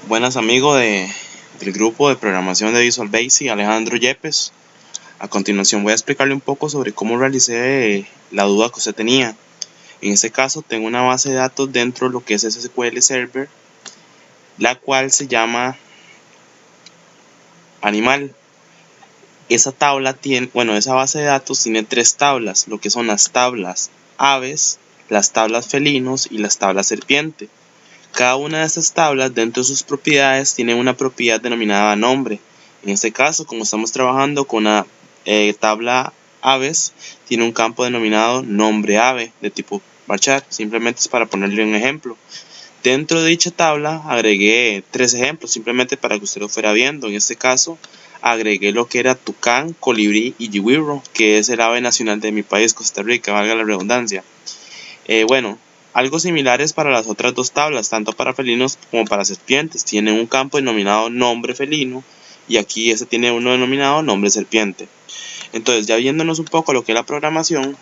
Buenas amigos del grupo de programación de Visual Basic, Alejandro Yepes. A continuación voy a explicarle un poco sobre cómo realicé la duda que usted tenía. En este caso tengo una base de datos dentro de lo que es SQL Server, la cual se llama Animal. Esa base de datos tiene tres tablas, lo que son las tablas aves, las tablas felinos y las tablas serpiente. Cada una de estas tablas dentro de sus propiedades tiene una propiedad denominada nombre. En este caso, como estamos trabajando con una tabla aves, tiene un campo denominado nombre ave de tipo varchar. Simplemente es para ponerle un ejemplo. Dentro de dicha tabla agregué tres ejemplos simplemente para que usted lo fuera viendo. En este caso agregué lo que era tucán, colibrí y yihuiro, que es el ave nacional de mi país, Costa Rica, valga la redundancia. Algo similares para las otras dos tablas, tanto para felinos como para serpientes. Tienen un campo denominado nombre felino y aquí este tiene uno denominado nombre serpiente. Entonces, ya viéndonos un poco lo que es la programación,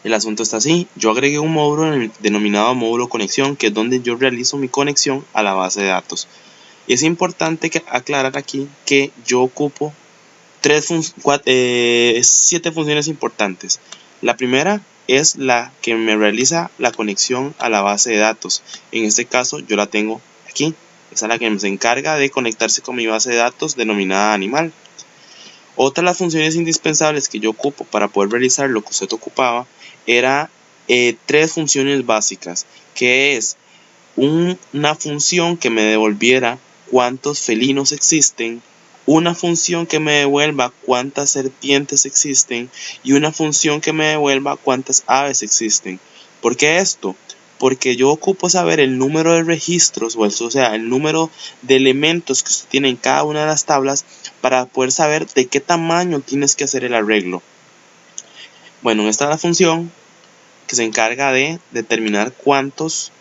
el asunto está así. Yo agregué un módulo denominado módulo conexión, que es donde yo realizo mi conexión a la base de datos. Y es importante aclarar aquí que yo ocupo 7 funciones importantes. La primera es la que me realiza la conexión a la base de datos. En este caso yo la tengo aquí. Esa es la que se encarga de conectarse con mi base de datos denominada animal. Otra de las funciones indispensables que yo ocupo para poder realizar lo que usted ocupaba era 3 funciones básicas, que es una función que me devolviera cuántos felinos existen, una función que me devuelva cuántas serpientes existen y una función que me devuelva cuántas aves existen. ¿Por qué esto? Porque yo ocupo saber el número de registros, o sea, el número de elementos que usted tiene en cada una de las tablas para poder saber de qué tamaño tienes que hacer el arreglo. Bueno, esta es la función que se encarga de determinar cuántos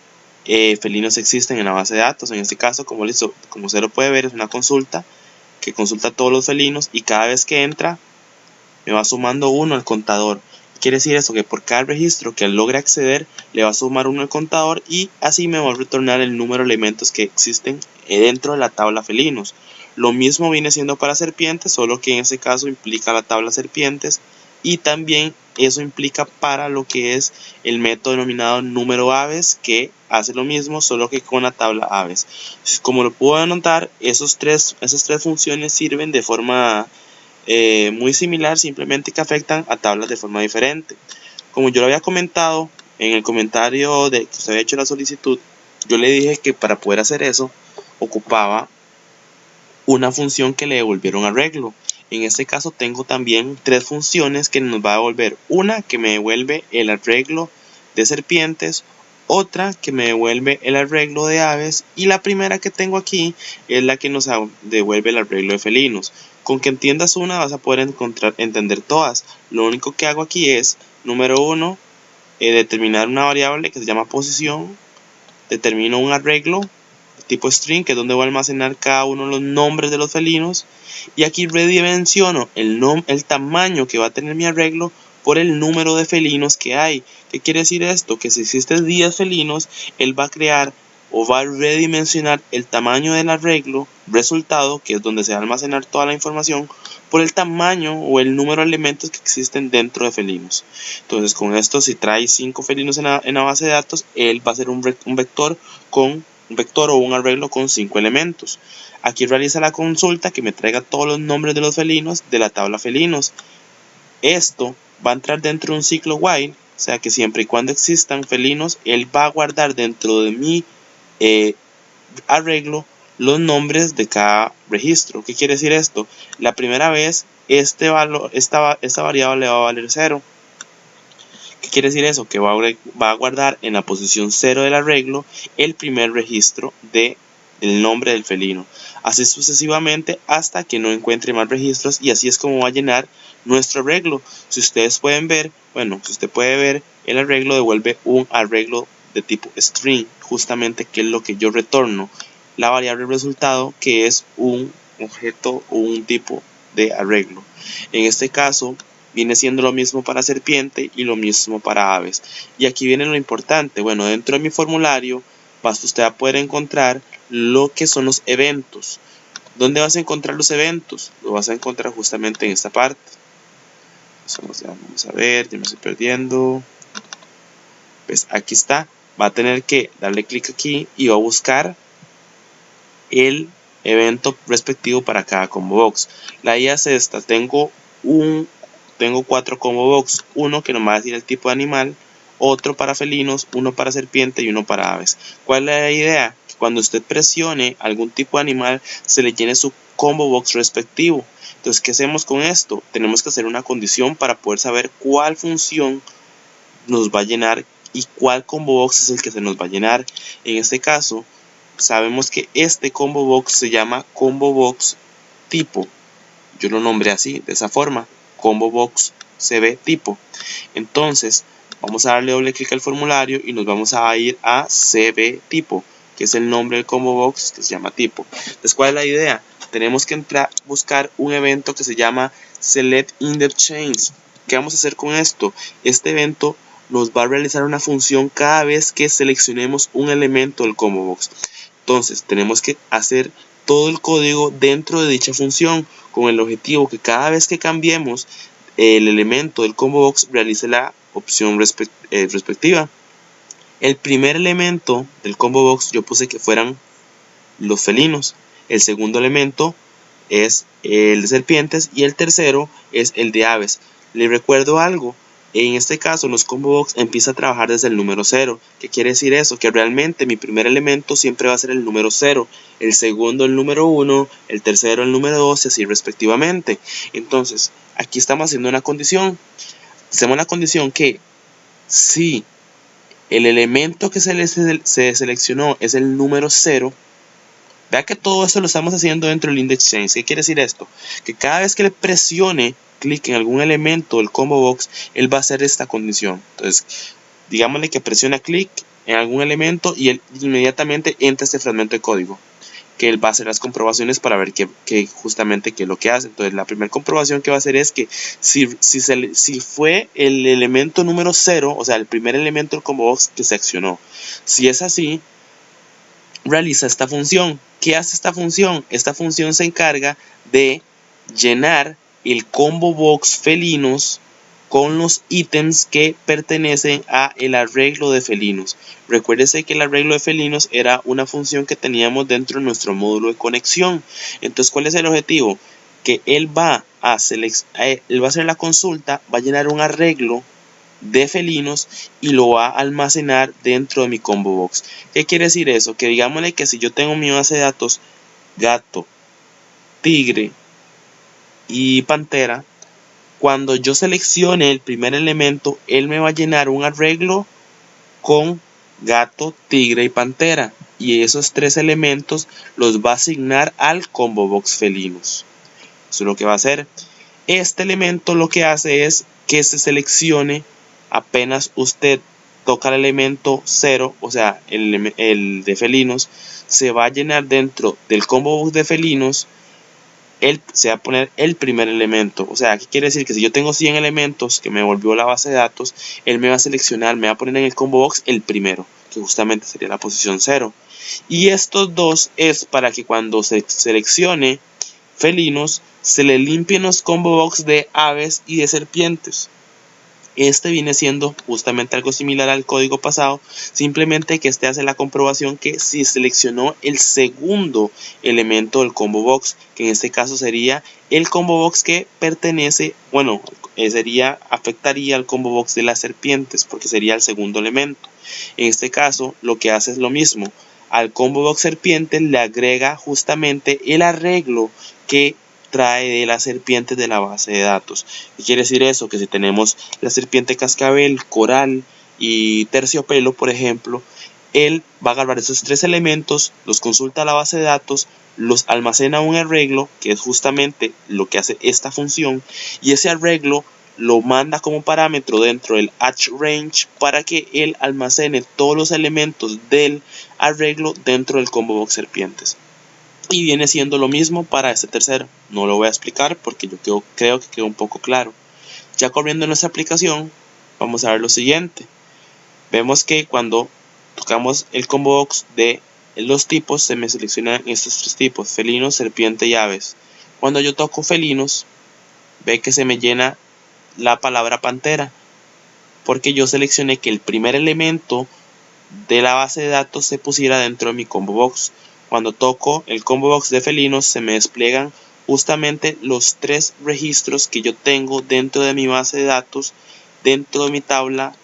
felinos existen en la base de datos. En este caso, como usted lo puede ver, es una consulta que consulta todos los felinos y cada vez que entra me va sumando 1 al contador. Quiere decir eso, que por cada registro que él logre acceder le va a sumar 1 al contador y así me va a retornar el número de elementos que existen dentro de la tabla felinos. Lo mismo viene siendo para serpientes, solo que en este caso implica la tabla serpientes y también eso implica para lo que es el método denominado número aves, que hace lo mismo solo que con la tabla aves. Como lo puedo notar, esas tres funciones sirven de forma muy similar, simplemente que afectan a tablas de forma diferente. Como yo lo había comentado en el comentario de que usted había hecho la solicitud, yo le dije que para poder hacer eso ocupaba una función que le devolviera un arreglo. En este caso tengo también 3 funciones que nos va a devolver. Una que me devuelve el arreglo de serpientes, otra que me devuelve el arreglo de aves y la primera que tengo aquí es la que nos devuelve el arreglo de felinos. Con que entiendas una vas a poder entender todas. Lo único que hago aquí es, número 1, determinar una variable que se llama posición. Determino un arreglo tipo string, que es donde voy a almacenar cada uno de los nombres de los felinos, y aquí redimensiono el tamaño que va a tener mi arreglo por el número de felinos que hay. ¿Qué quiere decir esto? Que si existen 10 felinos, él va a crear o va a redimensionar el tamaño del arreglo resultado, que es donde se va a almacenar toda la información, por el tamaño o el número de elementos que existen dentro de felinos. Entonces con esto, si trae 5 felinos en la base de datos, él va a hacer un vector o un arreglo con 5 elementos. Aquí realiza la consulta que me traiga todos los nombres de los felinos de la tabla felinos. Esto va a entrar dentro de un ciclo while, o sea que siempre y cuando existan felinos, él va a guardar dentro de mi arreglo los nombres de cada registro. ¿Qué quiere decir esto? La primera vez esta variable va a valer 0. ¿Qué quiere decir eso? Que va a guardar en la posición 0 del arreglo el primer registro del nombre del felino. Así sucesivamente hasta que no encuentre más registros, y así es como va a llenar nuestro arreglo. Si ustedes pueden ver, si usted puede ver, el arreglo devuelve un arreglo de tipo string, justamente que es lo que yo retorno, la variable resultado, que es un objeto o un tipo de arreglo. En este caso viene siendo lo mismo para serpiente y lo mismo para aves. Y aquí viene lo importante. Dentro de mi formulario usted va a poder encontrar lo que son los eventos. ¿Dónde vas a encontrar los eventos? Lo vas a encontrar justamente en esta parte. Vamos a ver, ya me estoy perdiendo. Pues aquí está. Va a tener que darle clic aquí y va a buscar el evento respectivo para cada combo box. La idea es esta. Tengo 4 combo box. Uno que nos va a decir el tipo de animal, otro para felinos, uno para serpiente y uno para aves. ¿Cuál es la idea? Que cuando usted presione algún tipo de animal, se le llene su combo box respectivo. Entonces, ¿qué hacemos con esto? Tenemos que hacer una condición para poder saber cuál función nos va a llenar y cuál combo box es el que se nos va a llenar. En este caso, sabemos que este combo box se llama combo box tipo. Yo lo nombré así, de esa forma, combo box CB tipo. Entonces, vamos a darle doble clic al formulario y nos vamos a ir a CB tipo, que es el nombre del combo box que se llama tipo. Entonces, ¿cuál es la idea? Tenemos que buscar un evento que se llama Select In-Depth Chains. ¿Qué vamos a hacer con esto? Este evento nos va a realizar una función cada vez que seleccionemos un elemento del combo box. Entonces, tenemos que hacer todo el código dentro de dicha función con el objetivo que cada vez que cambiemos el elemento del combo box realice la opción respectiva. El primer elemento del combo box yo puse que fueran los felinos. El segundo elemento es el de serpientes y el tercero es el de aves. Les recuerdo algo. En este caso, los combo box empieza a trabajar desde el número 0. ¿Qué quiere decir eso? Que realmente mi primer elemento siempre va a ser el número 0, el segundo el número 1, el tercero el número 2 y así respectivamente. Entonces, aquí estamos haciendo una condición. Hacemos la condición que si el elemento que se seleccionó es el número 0, vea que todo esto lo estamos haciendo dentro del index change. ¿Qué quiere decir esto? Que cada vez que le presione clic en algún elemento del combo box, él va a hacer esta condición. Entonces, digámosle que presiona clic en algún elemento y él inmediatamente entra este fragmento de código, que él va a hacer las comprobaciones para ver justamente qué es lo que hace. Entonces, la primera comprobación que va a hacer es que si fue el elemento número 0, o sea, el primer elemento del combo box que se accionó. Si es así, realiza esta función. ¿Qué hace esta función? Esta función se encarga de llenar el combo box felinos con los ítems que pertenecen a el arreglo de felinos. Recuérdese que el arreglo de felinos era una función que teníamos dentro de nuestro módulo de conexión. Entonces, ¿cuál es el objetivo? Que él va a hacer la consulta, va a llenar un arreglo de felinos y lo va a almacenar dentro de mi combo box. ¿Qué quiere decir eso? Que digámosle que si yo tengo mi base de datos gato, tigre y pantera, cuando yo seleccione el primer elemento, él me va a llenar un arreglo con gato, tigre y pantera, y esos 3 elementos los va a asignar al combo box felinos. Eso es lo que va a hacer. Este elemento lo que hace es que se seleccione apenas usted toca el elemento 0, o sea, el de felinos, se va a llenar dentro del combo box de felinos, se va a poner el primer elemento. O sea, ¿qué quiere decir? Que si yo tengo 100 elementos que me volvió la base de datos, él me va a seleccionar, me va a poner en el combo box el primero, que justamente sería la posición 0. Y estos dos es para que cuando se seleccione felinos, se le limpien los combo box de aves y de serpientes. Este viene siendo justamente algo similar al código pasado, simplemente que este hace la comprobación que si seleccionó el segundo elemento del combo box, que en este caso sería el combo box que pertenece, afectaría al combo box de las serpientes, porque sería el segundo elemento. En este caso, lo que hace es lo mismo, al combo box serpiente le agrega justamente el arreglo que trae de las serpientes de la base de datos. ¿Qué quiere decir eso? Que si tenemos la serpiente cascabel, coral y terciopelo, por ejemplo, él va a agarrar esos 3 elementos, los consulta a la base de datos, los almacena un arreglo, que es justamente lo que hace esta función, y ese arreglo lo manda como parámetro dentro del HRange para que él almacene todos los elementos del arreglo dentro del combo box serpientes. Y viene siendo lo mismo para este tercero. No lo voy a explicar porque yo creo que quedó un poco claro. Ya corriendo nuestra aplicación, vamos a ver lo siguiente. Vemos que cuando tocamos el combo box de los tipos, se me seleccionan estos 3 tipos: felinos, serpiente y aves. Cuando yo toco felinos, ve que se me llena la palabra pantera, porque yo seleccioné que el primer elemento de la base de datos se pusiera dentro de mi combo box. Cuando toco el combo box de felinos, se me despliegan justamente los 3 registros que yo tengo dentro de mi base de datos, dentro de mi tabla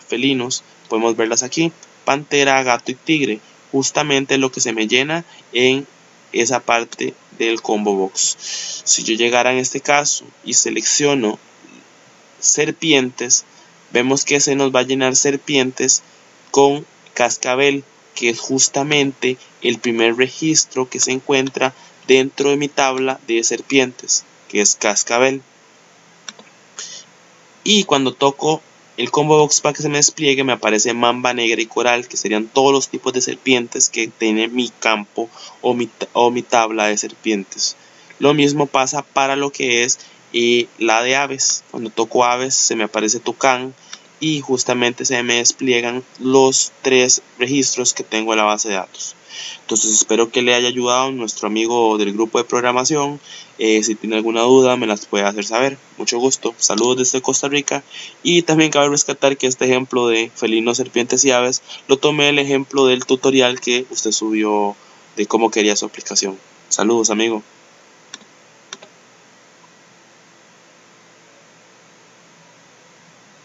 felinos. Podemos verlas aquí: pantera, gato y tigre. Justamente lo que se me llena en esa parte del combo box. Si yo llegara en este caso y selecciono serpientes, vemos que se nos va a llenar serpientes con cascabel, que es justamente el primer registro que se encuentra dentro de mi tabla de serpientes, que es cascabel. Y cuando toco el combo box para que se me despliegue, me aparece mamba negra y coral, que serían todos los tipos de serpientes que tiene mi campo o mi tabla de serpientes. Lo mismo pasa para lo que es la de aves. Cuando toco aves, se me aparece tucán y justamente se me despliegan los 3 registros que tengo en la base de datos. Entonces espero que le haya ayudado nuestro amigo del grupo de programación. Si tiene alguna duda, me las puede hacer saber. Mucho gusto. Saludos desde Costa Rica. Y también cabe rescatar que este ejemplo de felinos, serpientes y aves lo tomé el ejemplo del tutorial que usted subió de cómo quería su aplicación. Saludos, amigo.